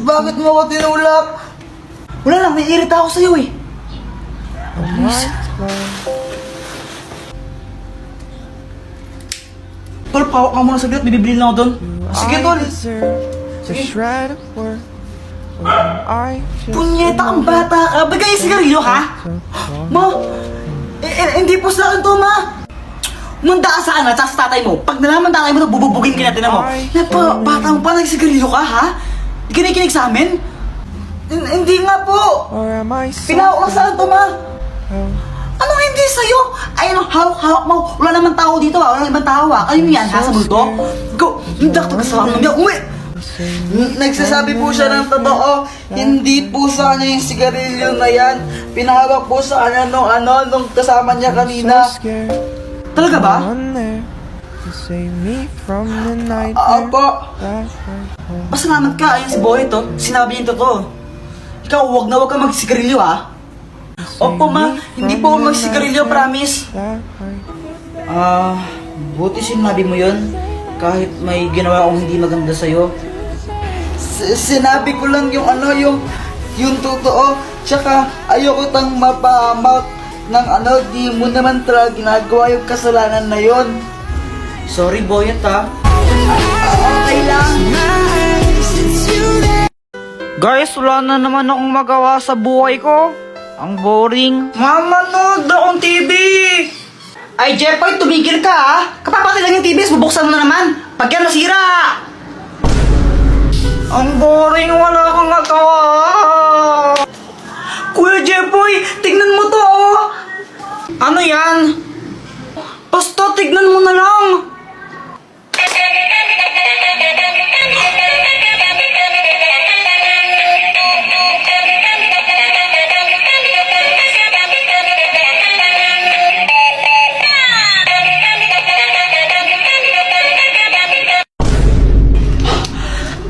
Bakit mo ako tinulak? Wala lang, may irita ako sa'yo eh. Tol, pawak ka muna saglit, bibibili lang ako doon. Sige, tol. Punyeta kang bata ka. Bagay yung sigarilyo ka? Ma, hindi po sa akin to, ma. Munda ka sa akin, tsaka sa tatay mo. Pag nalaman tatay mo, bububugin ka natin mo. Bata mo pa, nagsigarilyo ka, ha? Di ka nakikinig sa amin? Hindi nga po. Pinahawak lang sa akin to, ma. Anong hindi sa'yo? Ayun, hawak mo. Wala naman tao dito, ha? Wala naman tao, ha? Kayo yan, ha? Sa multo? Go! Hindi ako kasama mo niya. Uwi! Nagsasabi po siya ng totoo. Hindi po sa kanya yung sigarilyo na yan. Pinahawak po sa kanya nung kasama niya kanina. Talaga ba? Apo. Pasalamat ka, ayun si Boy to. Sinabi niya yung totoo. Ikaw, huwag kang magsigarilyo, ha? Opo, ma. Hindi po ako magsigarilyo, promise. Buti sinabi mo yun. Kahit may ginawa akong hindi maganda sa'yo. Sinabi ko lang yung totoo. Tsaka ayoko tang mapahamak ng di mo naman talaga ginagawa yung kasalanan na yon. Sorry, Boyet, ha? Okay lang. Guys, wala na naman akong magawa sa buhay ko. Ang boring. Mama, no, akong TV. Ay, Jeffoy, tumigil ka, ha? Kapapatid lang yung TV, bubuksan mo na naman. Pag yan nasira. Ang boring, wala kang nagawa. Kuya Jeffoy, tignan mo to, oh. Ano yan? Basta, tignan mo na lang.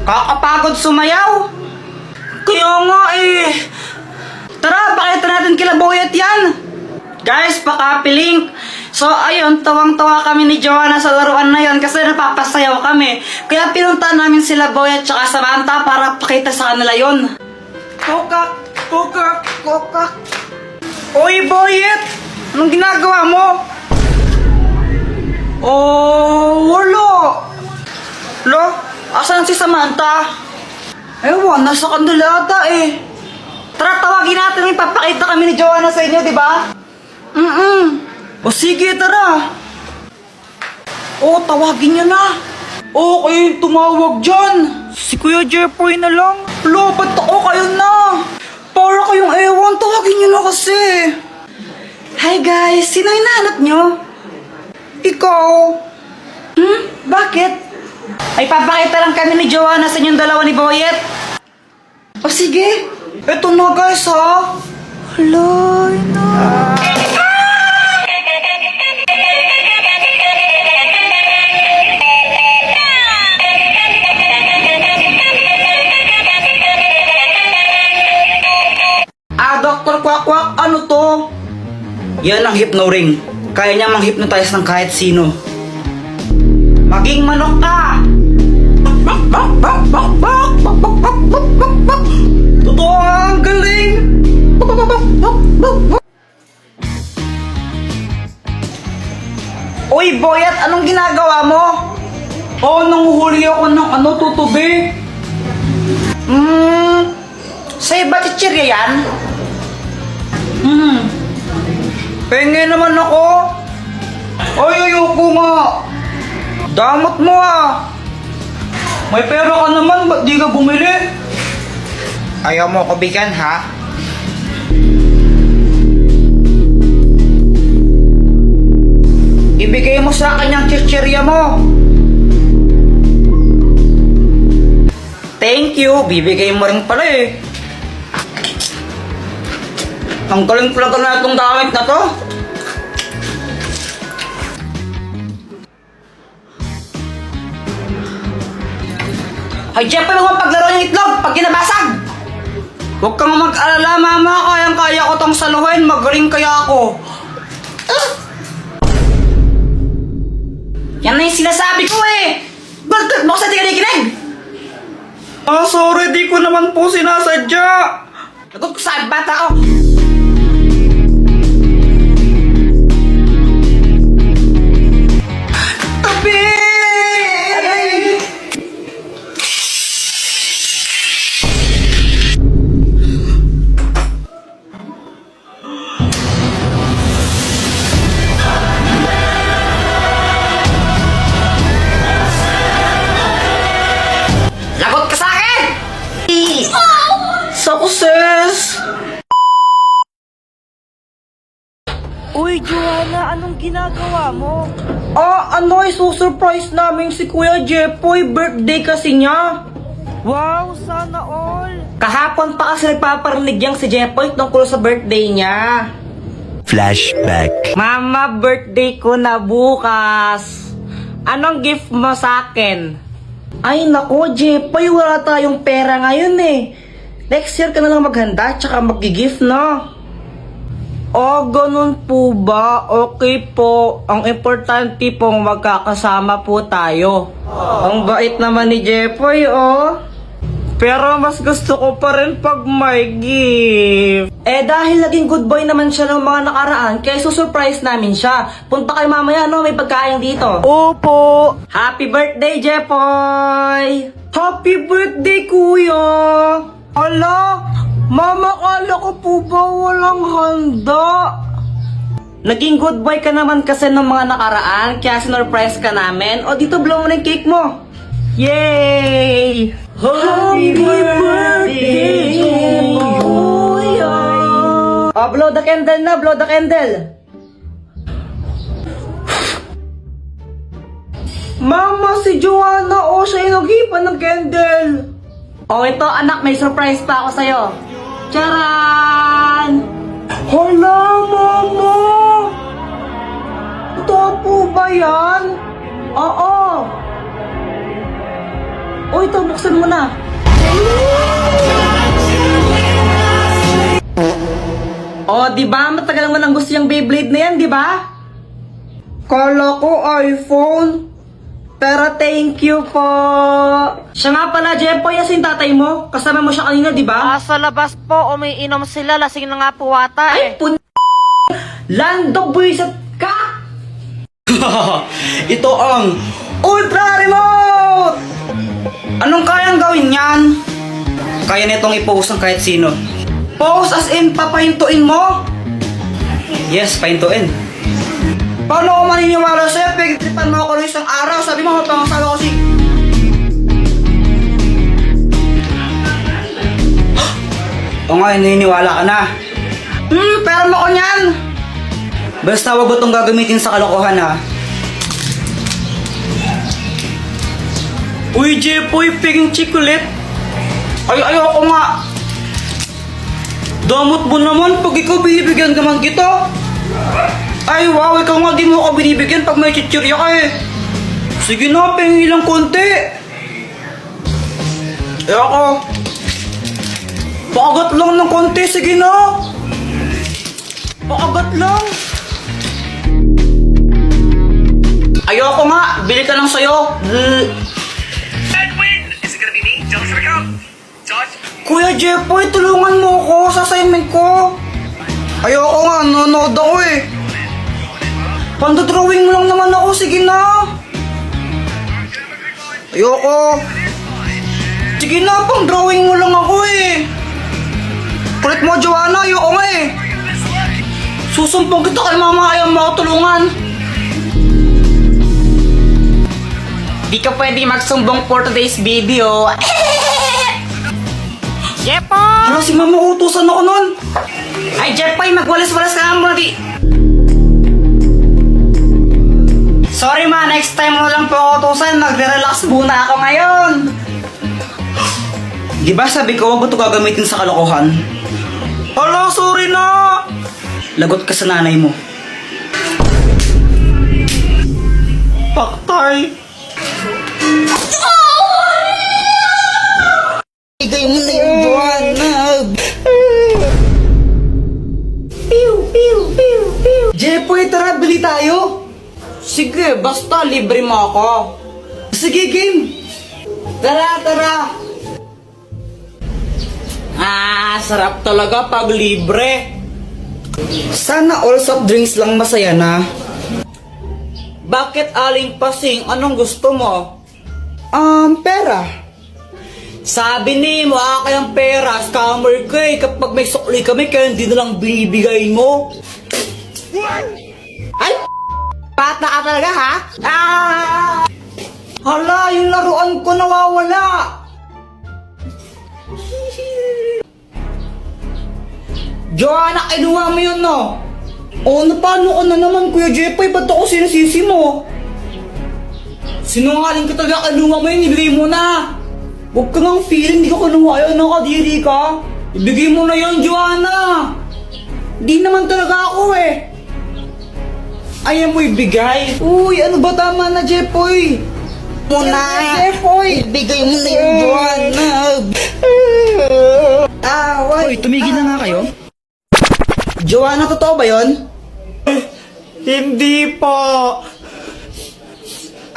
Kakapagod sumayaw. Kaya nga eh. Tara, pakita natin kila Boyet yan. Guys, pakapiling. So ayun, tawang-tawa kami ni Joanna sa laruan na yon kasi napapasayaw kami. Kaya pinunta namin sila Boyet tsaka Samantha para pakita sa kanila yon. Kokak, kokak, kokak. Oy Boyet, anong ginagawa mo? Oh, wala. Lo? Asan si Samantha? Ewan, nasa kanila ata eh. Tara, tawagin natin, ipapakita kami ni Joanna sa inyo, di ba? O sige, tara. O, tawagin niyo na. Okay, tumawag dyan. Si Kuya Jeffoy na lang. Lobat ako kayo na. Para kayong ewan, tawagin niyo na kasi. Hi guys, sino hinahanap niyo? Ikaw. Bakit? Ay, papakita lang kami ni Joanna sa inyong dalawa ni Boyet. O sige. Eto na guys, ha? Hala, na. Dr. Quack, ano to? Yan ang hypno-ring. Kaya niya mang-hypnotize ng kahit sino. Maging manok ka! Totoo, ang galing! Uy, Boyet, anong ginagawa mo? Nanguhuli ako ng tutubi. Sa'yo ba chichirya yan? Pengen naman ako. Ay, ayoko nga. Damot mo ah. May pera ka naman, ba't di ka bumili? Ayaw mo ko bigyan, ha? Ibigay mo sa akin yung chichirya mo. Thank you, bibigay mo rin pala eh. Ang galing talaga na itong gamit na to. Ay, Jeff, ano nga paglaro ng itlog pag ginabasag? Huwag kang mag-alala, mama. Kayang-kaya ko tong saluhin. Magaling kaya ako. Yan na yung sinasabi ko eh. Bakit mo kasi di ka nakikinig? Sorry, di ko naman po sinasadya. Lagot ko saan, bata, oh. Tabi! Lagot ka sa akin! Success! Uy, Joanna, anong ginagawa mo? Isusurprise namin si Kuya Jepoy. Birthday kasi niya. Wow, sana all! Kahapon pa kasi nagpaparinig yang si Jepoy tungkol sa birthday niya. Flashback. Mama, birthday ko na bukas. Anong gift mo sa akin? Ay nako, Jepoy, wala tayong pera ngayon eh. Next year ka na lang maghanda, tsaka mag-gift, no? Ganun po ba? Okay po. Ang importante pong magkakasama po tayo. Ang bait naman ni Jepoy, oh. Pero mas gusto ko pa rin pag may gift. Dahil naging good boy naman siya ng mga nakaraan, kaya susurprise namin siya. Punta kayo mamaya, no? May pagkain dito. Opo! Happy birthday, Jepoy! Happy birthday, Kuya! Ala, Mama, kala ko po ba walang handa? Naging good boy ka naman kasi ng mga nakaraan, kaya sinurprise ka namin. O, dito blow mo na yung cake mo. Yay! Happy birthday, Kuya! Blow the candle na, blow the candle. Mama, si Joanna, siya yung naghipan ng candle. Ito anak, may surprise pa ako sa'yo. Charan! Hala, Mama! Ito po ba yan? Oo. Ito, buksan mo na. Diba? Matagal mo nang gusto yung Beyblade na yan, diba? Kala ko iPhone. Pero thank you po. Siya nga pala, Jepoy, asin tatay mo. Kasama mo siya kanina, di ba? Sa labas po, umiinom sila. Lasing na nga po ata Ay, Lando, buwisit ka! Ito ang Ultra Remote! Anong kayang gawin yan? Kaya nitong i-post ng kahit sino. Post as in, papahintuin mo? Yes, pahintuin. Paano ako maniniwala sa'yo? Pagtripan mo ako ng isang araw. Sabi mo, pangasawa ko si... O nga, naniniwala ka na. Pero mo ko niyan. Basta wag mo itong gagamitin sa kalokohan, ha. Uy, Jepoy, piging chocolate. Ayoko nga. Damot mo naman pag ikaw binibigyan ka man kita. Ay, wow, ikaw nga di mo ako binibigyan pag may chichirya ka eh. Sige na, pengi lang konti. Ako. Paagat lang ng konti, sige na. Paagat lang. Ayoko nga, bili ka lang sa'yo. Edwin! Is it gonna be me? Josh, for come! Josh? Kuya Jepoy, tulungan mo ako sa assignment ko. Ayoko nga, nanonood ako eh. Pandodrawing mo lang naman ako, sige na. Ayoko. Sige na, pang drawing mo lang ako eh. Kulit mo, Joanna, ayoko nga eh. Susumpong kita kay mama, ayaw mo ako tulungan. Di ka pwede magsumbong for today's video. Jepoy! Ano si mama, utusan ako nun. Ay, Jepoy, magwalas-walas ka nga muna di. Sorry ma, next time mo lang po ako utusan. Magre-relax muna ako ngayon. Di ba sabi ko, huwag mo ito gagamitin sa kalokohan? Hala, sorry na. Lagot ka sa nanay mo. Paktay. Igay mo na yung Joanna. Piu, piu, piu, piu. Jepoy, tara, bili tayo. Sige, basta libre mo ako. Sige, game. Tara, tara. Sarap talaga pag libre. Sana all soft drinks lang masaya na. Bakit Aling Pasing? Anong gusto mo? Pera. Sabi ni mo, kayang pera, scammer ka eh. Kapag may sukli kami, kaya hindi na lang binibigay mo. Ay! Bata ka talaga, ha? Hala, yung laruan ko nawawala. Joanna, kinuha mo yun, no? Paano ka na naman, Kuya Jepoy? Ba't ako sinasisi mo? Sinungaling ka talaga, kinuha mo yun, ibigay mo na. Huwag ka ngang feeling, di ka kinuha yun, nakadiri ka. Ibigay mo na yun, Joanna. Di naman talaga ako eh. Ayaw mo ibigay. Uy, ano ba tama na, Jepoy? Muna. Jepoy, ibigay mo na yun, Joanna. Uy, tumigil na nga kayo. Joanna, totoo ba yun? Hindi po.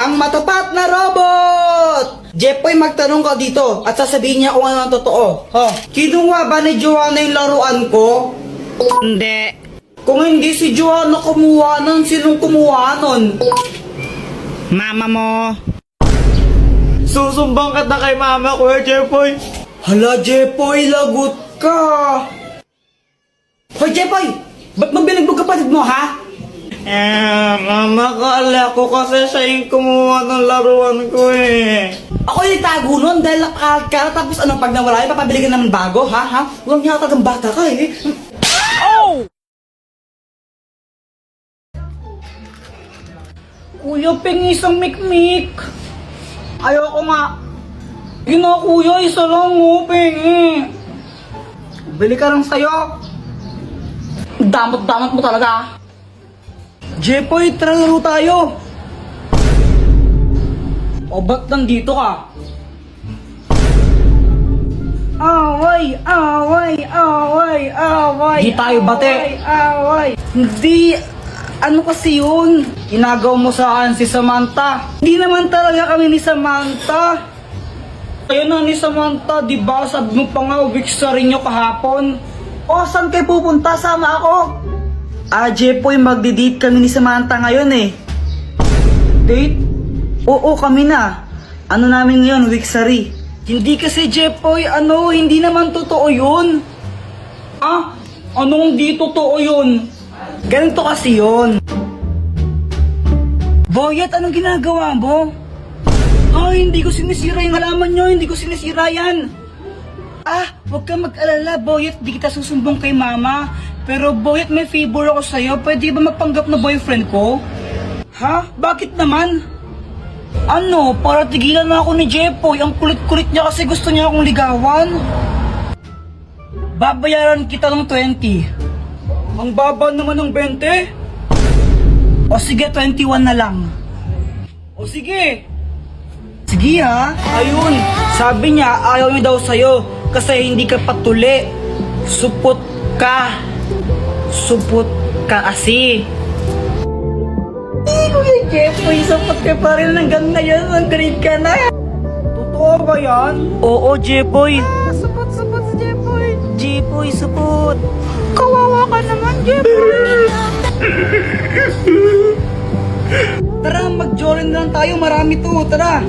Ang matapat na robot! Jepoy, magtanong ka dito at sasabihin niya kung ano ang totoo. Kinuha ba ni Joanna yung laruan ko? Hindi. Kung hindi si Joanna kumuha nun, sinong kumuha nun? Mama mo. Susumbang ka na kay mama ko, Jepoy. Hala, Jepoy, lagot ka. Hoy, Jepoy! Ba't mo binagbog kapatid mo, ha? Mama, kala ko kasi siya yung kumuha ng laruan ko eh. Ako yung itago nun dahil nakakara tapos ano, pag nawala yun, papabili ka naman bago, ha? Huwag niya katagang bata ka eh. Oh! Kuya, pengi isang mikmik. Ayoko nga. Yun na, kuya, isa lang mo, pengi. Bili ka lang sa'yo. Damot-damot mo talaga. Jepoy, tara laro tayo. O ba't nandito ka? Away, away, away, away. Di tayo bate. Away. Hindi, ano kasi yun? Inagaw mo sa akin si Samantha. Hindi naman talaga kami ni Samantha. Ayun na ni Samantha, di ba? Sabi mo pa nga, weeks sa rin nyo kahapon. O, saan kayo pupunta? Sama ako. Jepoy, magdi-date kami ni Samantha ngayon eh. Date? Oo, kami na. Ano namin ngayon, Wixari? Hindi kasi, Jepoy, hindi naman totoo yun. Anong di totoo yun? Ganito kasi yun. Boyet, anong ginagawa mo? Hindi ko sinisira yung halaman nyo, hindi ko sinisira yan. Huwag kang mag-alala, Boyet, di kita susumbong kay mama. Pero Boyet, may favor ako sa'yo. Pwede ba mapanggap na boyfriend ko? Bakit naman? Para tigilan na ako ni Jepoy. Ang kulit-kulit niya kasi gusto niya akong ligawan. Babayaran kita ng 20. Ang baba naman ng 20. O sige, 21 na lang. O sige. Sige ha. Ayun, sabi niya ayaw niya daw sa'yo kasi hindi ka patuli. Supot ka. Supot ka kasi. Kuya Jepoy, supot ka pa rin hanggang ngayon. Ang grade ka na. Totoo ba yan? Oo, Jepoy. Supot-supot si Jepoy. Jepoy, supot. Kawawa ka naman, Jepoy. Tara, mag-jorin na lang tayo. Marami to. Tara.